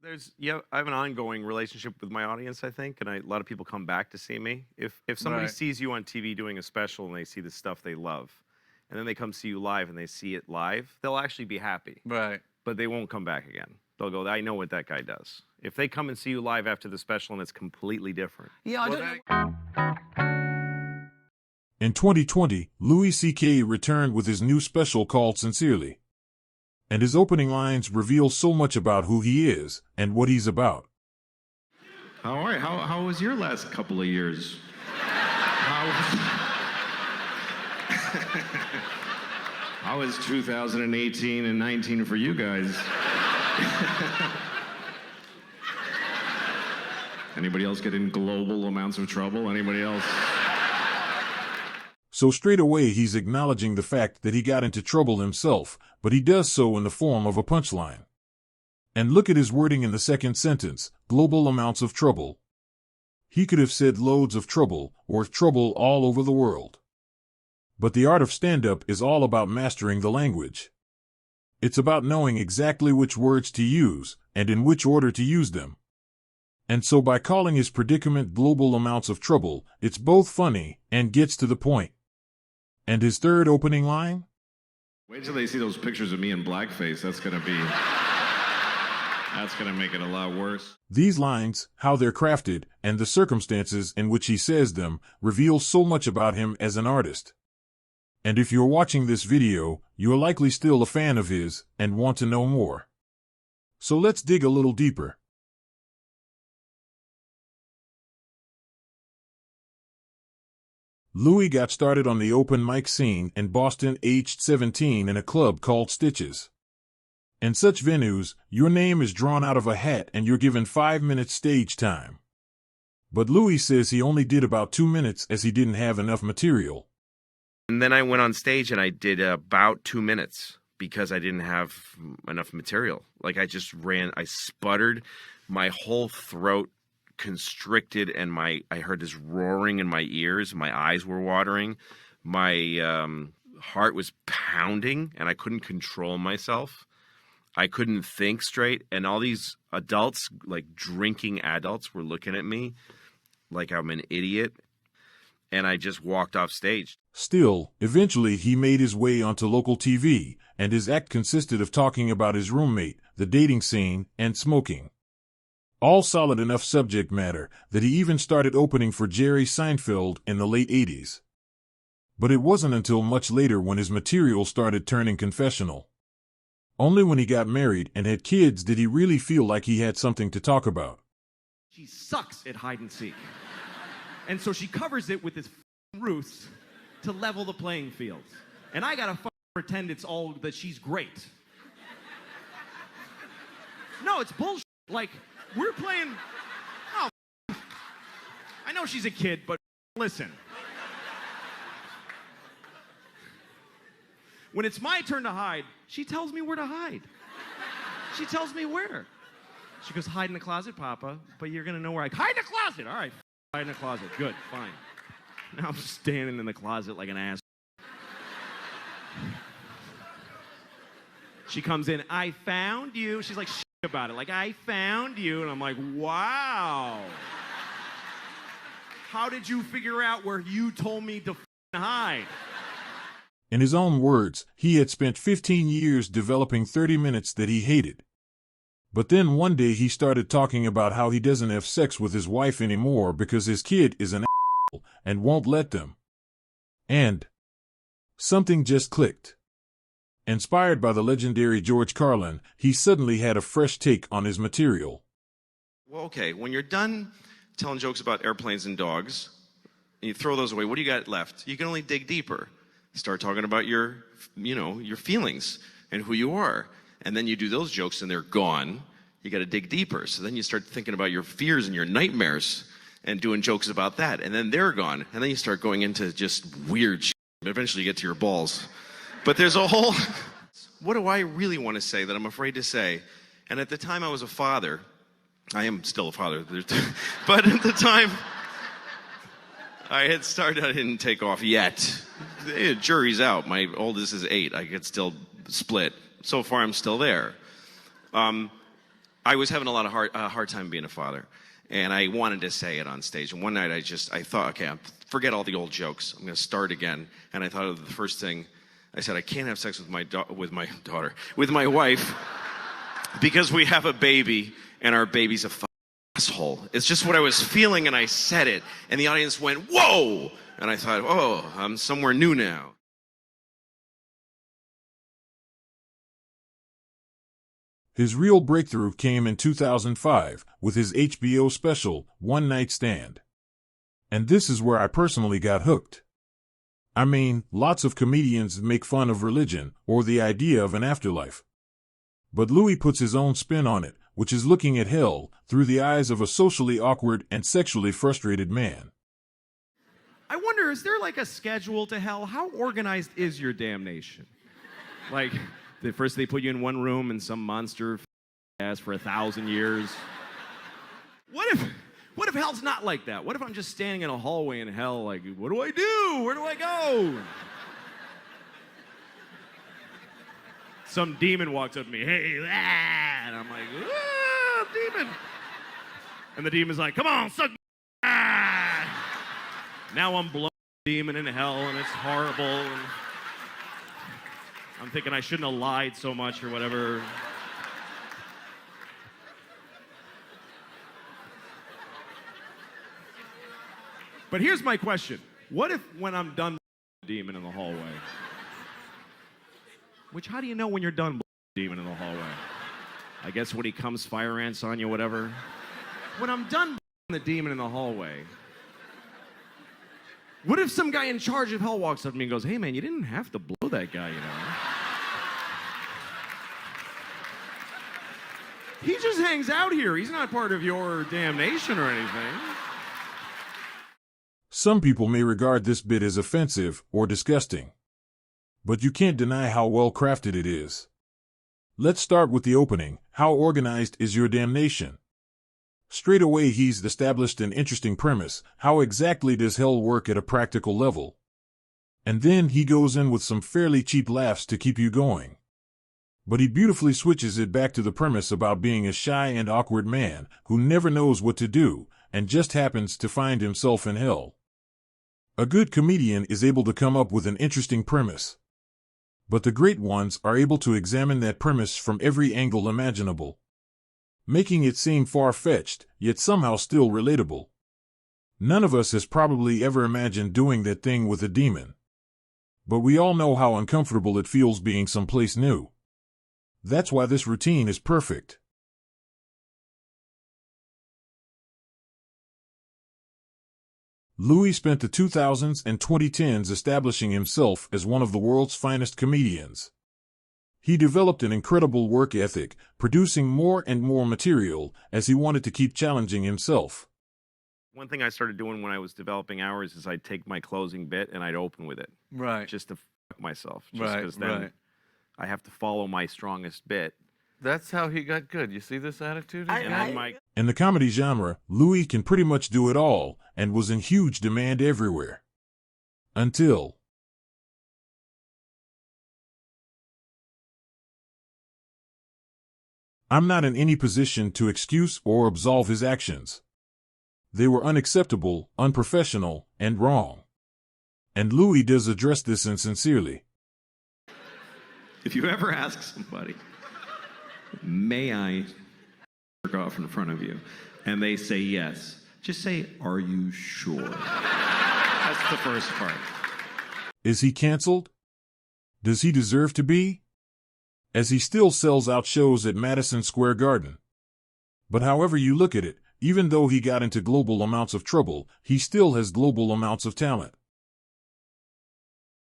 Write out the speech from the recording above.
I have an ongoing relationship with my audience, I think, and a lot of people come back to see me. If somebody Right. sees you on TV doing a special and they see the stuff they love, and then they come see you live and they see it live, they'll actually be happy, Right. but they won't come back again. They'll go, I know what that guy does. If they come and see you live after the special and it's completely different. Yeah, I don't know. In 2020, Louis C.K. returned with his new special called Sincerely. And his opening lines reveal so much about who he is and what he's about. All right, how was your last couple of years? How was 2018 and 19 for you guys? Anybody else get in global amounts of trouble? Anybody else? So straight away he's acknowledging the fact that he got into trouble himself, but he does so in the form of a punchline. And look at his wording in the second sentence, global amounts of trouble. He could have said loads of trouble, or trouble all over the world. But the art of stand-up is all about mastering the language. It's about knowing exactly which words to use, and in which order to use them. And so by calling his predicament global amounts of trouble, it's both funny and gets to the point. And his third opening line? Wait till they see those pictures of me in blackface. That's gonna make it a lot worse. These lines, how they're crafted, and the circumstances in which he says them, reveal so much about him as an artist. And if you're watching this video, you're likely still a fan of his, and want to know more. So let's dig a little deeper. Louie got started on the open mic scene in Boston aged 17 in a club called Stitches. In such venues, your name is drawn out of a hat and you're given 5 minutes stage time. But Louie says he only did about 2 minutes as he didn't have enough material. And then I went on stage and I did about 2 minutes because I didn't have enough material. Like I sputtered, my whole throat constricted, and I heard this roaring in my ears. My eyes were watering. My heart was pounding, and I couldn't control myself. I couldn't think straight, and all these adults, like drinking adults, were looking at me like I'm an idiot, and I just walked off stage. Still, eventually he made his way onto local TV, and his act consisted of talking about his roommate, the dating scene, and smoking. All solid enough subject matter that he even started opening for Jerry Seinfeld in the late 80s. But it wasn't until much later when his material started turning confessional. Only when he got married and had kids did he really feel like he had something to talk about. She sucks at hide and seek. And so she covers it with this ruse to level the playing field. And I gotta pretend it's all that she's great. No, it's bullshit. Like, we're playing... Oh, I know she's a kid, but listen. When it's my turn to hide, she tells me where to hide. She tells me where. She goes, hide in the closet, Papa, but you're gonna know where I... Hide in the closet! All right, hide in the closet. Good, fine. Now I'm standing in the closet like an ass. She comes in, I found you. She's like, shit about it. Like, I found you. And I'm like, wow. How did you figure out where you told me to hide? In his own words, he had spent 15 years developing 30 minutes that he hated. But then one day he started talking about how he doesn't have sex with his wife anymore because his kid is an asshole and won't let them. And something just clicked. Inspired by the legendary George Carlin, he suddenly had a fresh take on his material. Well, okay, when you're done telling jokes about airplanes and dogs, and you throw those away, what do you got left? You can only dig deeper. Start talking about your feelings and who you are. And then you do those jokes and they're gone. You got to dig deeper. So then you start thinking about your fears and your nightmares and doing jokes about that. And then they're gone. And then you start going into just weird shit. Eventually you get to your balls. But there's a whole... What do I really want to say that I'm afraid to say? And at the time I was a father. I am still a father. But at the time I had started, I didn't take off yet. The jury's out. My oldest is 8. I could still split. So far I'm still there. I was having a lot of hard time being a father, and I wanted to say it on stage. And one night I thought, okay, forget all the old jokes. I'm going to start again. And I thought of the first thing. I said, I can't have sex with my wife, because we have a baby, and our baby's a asshole. It's just what I was feeling, and I said it, and the audience went, whoa! And I thought, oh, I'm somewhere new now. His real breakthrough came in 2005 with his HBO special, One Night Stand. And this is where I personally got hooked. I mean, lots of comedians make fun of religion or the idea of an afterlife. But Louie puts his own spin on it, which is looking at hell through the eyes of a socially awkward and sexually frustrated man. I wonder, is there like a schedule to hell? How organized is your damnation? Like, first they put you in one room and some monster ass for 1,000 years. What if hell's not like that? What if I'm just standing in a hallway in hell, like, what do I do? Where do I go? Some demon walks up to me, hey, ah, and I'm like, ah, demon. And the demon's like, come on, suck my ah. Now I'm blowing the demon in hell, and it's horrible. And I'm thinking I shouldn't have lied so much or whatever. But here's my question. What if when I'm done the demon in the hallway? Which, how do you know when you're done the demon in the hallway? I guess when he comes fire ants on you, whatever. When I'm done the demon in the hallway, what if some guy in charge of hell walks up to me and goes, hey man, you didn't have to blow that guy, you know? He just hangs out here. He's not part of your damnation or anything. Some people may regard this bit as offensive or disgusting. But you can't deny how well crafted it is. Let's start with the opening. How organized is your damnation? Straight away he's established an interesting premise. How exactly does hell work at a practical level? And then he goes in with some fairly cheap laughs to keep you going. But he beautifully switches it back to the premise about being a shy and awkward man who never knows what to do and just happens to find himself in hell. A good comedian is able to come up with an interesting premise. But the great ones are able to examine that premise from every angle imaginable, making it seem far-fetched, yet somehow still relatable. None of us has probably ever imagined doing that thing with a demon. But we all know how uncomfortable it feels being someplace new. That's why this routine is perfect. Louie spent the 2000s and 2010s establishing himself as one of the world's finest comedians. He developed an incredible work ethic, producing more and more material as he wanted to keep challenging himself. One thing I started doing when I was developing hours is I'd take my closing bit and I'd open with it. Right. Just to fuck myself. Just Right, because then right. I have to follow my strongest bit. That's how he got good. You see this attitude? And then my In the comedy genre, Louie can pretty much do it all and was in huge demand everywhere. Until I'm not in any position to excuse or absolve his actions. They were unacceptable, unprofessional, and wrong. And Louie does address this insincerely. If you ever ask somebody, may I jerk off in front of you? And they say yes. Just say, are you sure? That's the first part. Is he canceled? Does he deserve to be? As he still sells out shows at Madison Square Garden. But however you look at it, even though he got into global amounts of trouble, he still has global amounts of talent.